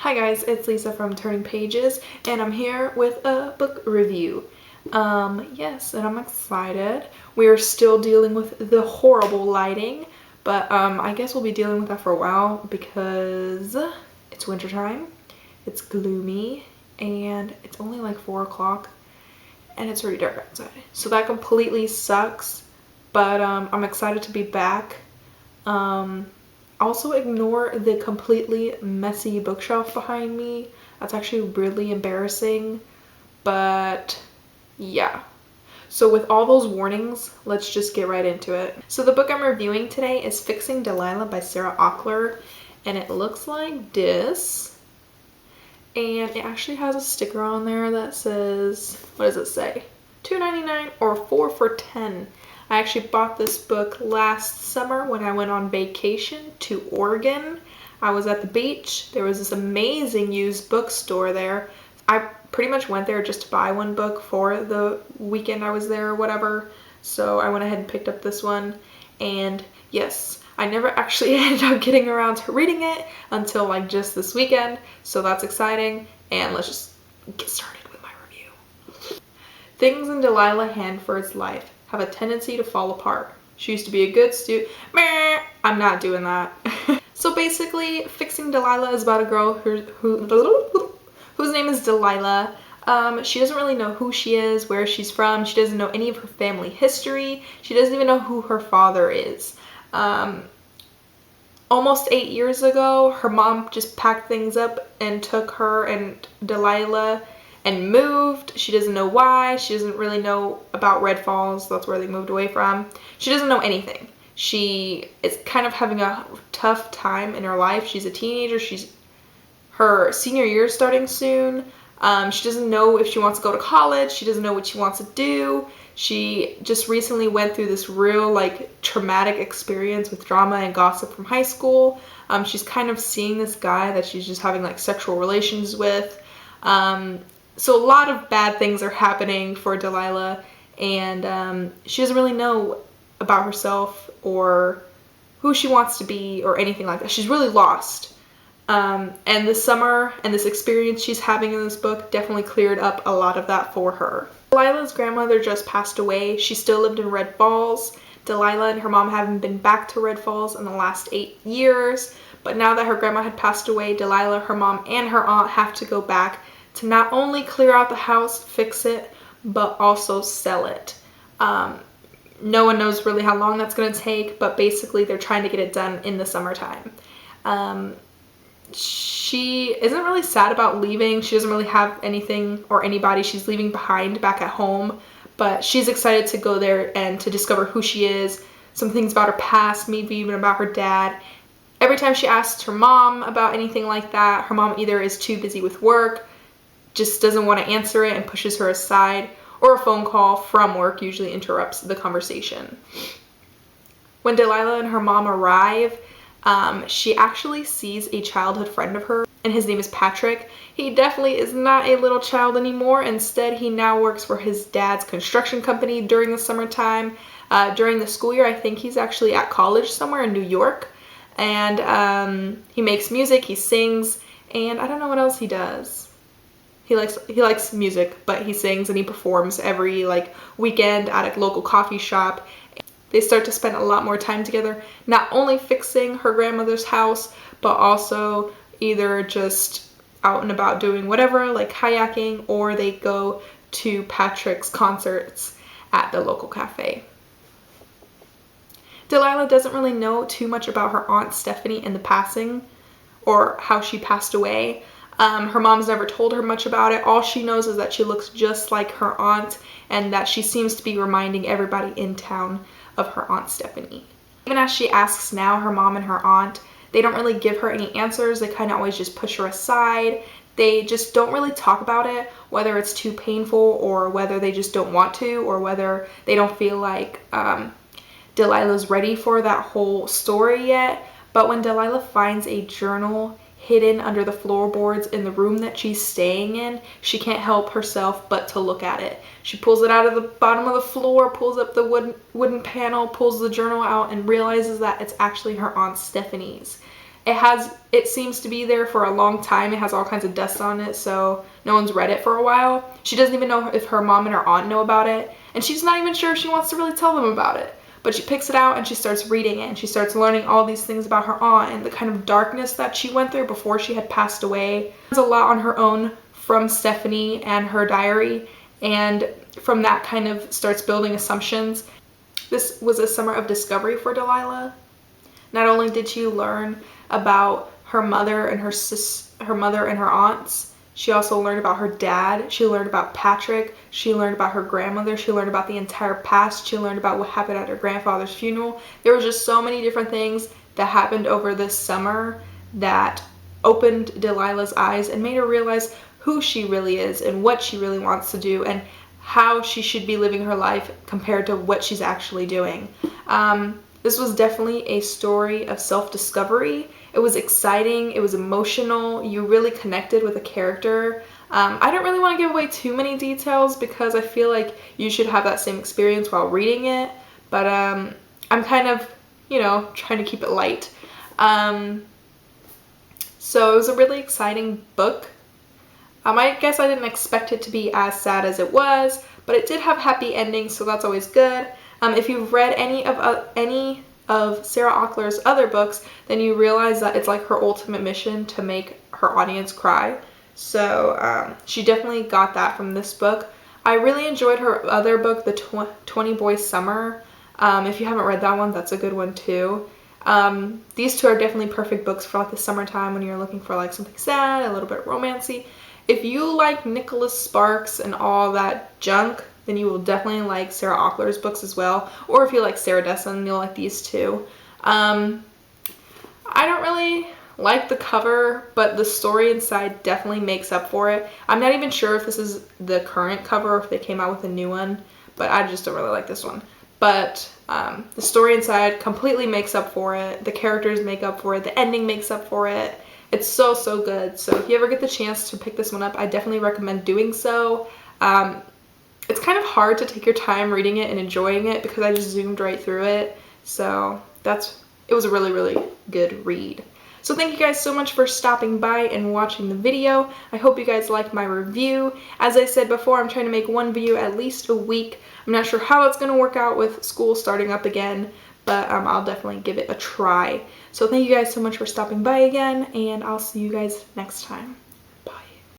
Hi guys, it's Lisa from Turning Pages, and I'm here with a book review. Yes, and I'm excited. We are still dealing with the horrible lighting, but I guess we'll be dealing with that for a while because it's wintertime, it's gloomy, and it's only like 4 o'clock, and it's already dark outside. So that completely sucks, but I'm excited to be back. Also ignore the completely messy bookshelf behind me. That's actually really embarrassing, but yeah. So with all those warnings, let's just get right into it. So the book I'm reviewing today is Fixing Delilah by Sarah Auchler, and it looks like this. And it actually has a sticker on there that says, what does it say? $2.99 or 4 for $10. I actually bought this book last summer when I went on vacation to Oregon. I was at the beach. There was this amazing used bookstore there. I pretty much went there just to buy one book for the weekend I was there or whatever. So I went ahead and picked up this one. And yes, I never actually ended up getting around to reading it until like just this weekend. So that's exciting. And let's just get started with my review. Things in Delilah Hanford's life have a tendency to fall apart. She used to be a good student. I'm not doing that. So basically, Fixing Delilah is about a girl whose name is Delilah. She doesn't really know who she is, where she's from. She doesn't know any of her family history. She doesn't even know who her father is. Almost 8 years ago, her mom just packed things up and took her and Delilah and moved. She doesn't know why. She doesn't really know about Red Falls. That's where they moved away from. She doesn't know anything. She is kind of having a tough time in her life. She's a teenager. Her senior year is starting soon. She doesn't know if she wants to go to college. She doesn't know what she wants to do. She just recently went through this real traumatic experience with drama and gossip from high school. She's kind of seeing this guy that she's just having sexual relations with. So a lot of bad things are happening for Delilah, and she doesn't really know about herself or who she wants to be or anything like that. She's really lost. And this summer and this experience she's having in this book definitely cleared up a lot of that for her. Delilah's grandmother just passed away. She still lived in Red Falls. Delilah and her mom haven't been back to Red Falls in the last 8 years, but now that her grandma had passed away, Delilah, her mom, and her aunt have to go back to not only clear out the house, fix it, but also sell it. No one knows really how long that's going to take, but basically they're trying to get it done in the summertime. She isn't really sad about leaving. She doesn't really have anything or anybody she's leaving behind back at home, but she's excited to go there and to discover who she is, some things about her past, maybe even about her dad. Every time she asks her mom about anything like that, her mom either is too busy with work, just doesn't want to answer it and pushes her aside, or a phone call from work usually interrupts the conversation. When Delilah and her mom arrive, she actually sees a childhood friend of hers, and his name is Patrick. He definitely is not a little child anymore. Instead, he now works for his dad's construction company during the summertime. During the school year, I think he's actually at college somewhere in New York, and he makes music, he sings, and I don't know what else he does. He likes music, but he sings and he performs every weekend at a local coffee shop. They start to spend a lot more time together, not only fixing her grandmother's house, but also either just out and about doing whatever, like kayaking, or they go to Patrick's concerts at the local cafe. Delilah doesn't really know too much about her aunt Stephanie and the passing, or how she passed away. Her mom's never told her much about it. All she knows is that she looks just like her aunt and that she seems to be reminding everybody in town of her aunt Stephanie. Even as she asks now her mom and her aunt, they don't really give her any answers. They kind of always just push her aside. They just don't really talk about it, whether it's too painful or whether they just don't want to, or whether they don't feel like Delilah's ready for that whole story yet. But when Delilah finds a journal hidden under the floorboards in the room that she's staying in, she can't help herself but to look at it. She pulls it out of the bottom of the floor, pulls up the wooden panel, pulls the journal out, and realizes that it's actually her aunt Stephanie's. It seems to be there for a long time. It has all kinds of dust on it, so no one's read it for a while. She doesn't even know if her mom and her aunt know about it, and she's not even sure if she wants to really tell them about it. But she picks it out and she starts reading it, and she starts learning all these things about her aunt and the kind of darkness that she went through before she had passed away. There's a lot on her own from Stephanie and her diary, and from that kind of starts building assumptions. This was a summer of discovery for Delilah. Not only did she learn about her mother and her aunts, she also learned about her dad. She learned about Patrick. She learned about her grandmother. She learned about the entire past. She learned about what happened at her grandfather's funeral. There were just so many different things that happened over this summer that opened Delilah's eyes and made her realize who she really is and what she really wants to do and how she should be living her life compared to what she's actually doing. This was definitely a story of self-discovery. It was exciting. It was emotional. You really connected with a character. I don't really want to give away too many details because I feel like you should have that same experience while reading it. But I'm kind of, trying to keep it light. So it was a really exciting book. I guess I didn't expect it to be as sad as it was, but it did have happy endings, so that's always good. If you've read any of Sarah Auckler's other books, then you realize that it's like her ultimate mission to make her audience cry. So she definitely got that from this book. I really enjoyed her other book, The 20 Boys Summer. If you haven't read that one, that's a good one too. These two are definitely perfect books for like the summertime when you're looking for like something sad, a little bit romancy. If you like Nicholas Sparks and all that junk, then you will definitely like Sarah Auckler's books as well. Or if you like Sarah Dessen, you'll like these too. I don't really like the cover, but the story inside definitely makes up for it. I'm not even sure if this is the current cover or if they came out with a new one, but I just don't really like this one. But the story inside completely makes up for it. The characters make up for it. The ending makes up for it. It's so, so good. So if you ever get the chance to pick this one up, I definitely recommend doing so. It's kind of hard to take your time reading it and enjoying it because I just zoomed right through it. So it was a really, really good read. So thank you guys so much for stopping by and watching the video. I hope you guys liked my review. As I said before, I'm trying to make one video at least a week. I'm not sure how it's going to work out with school starting up again, but I'll definitely give it a try. So thank you guys so much for stopping by again, and I'll see you guys next time.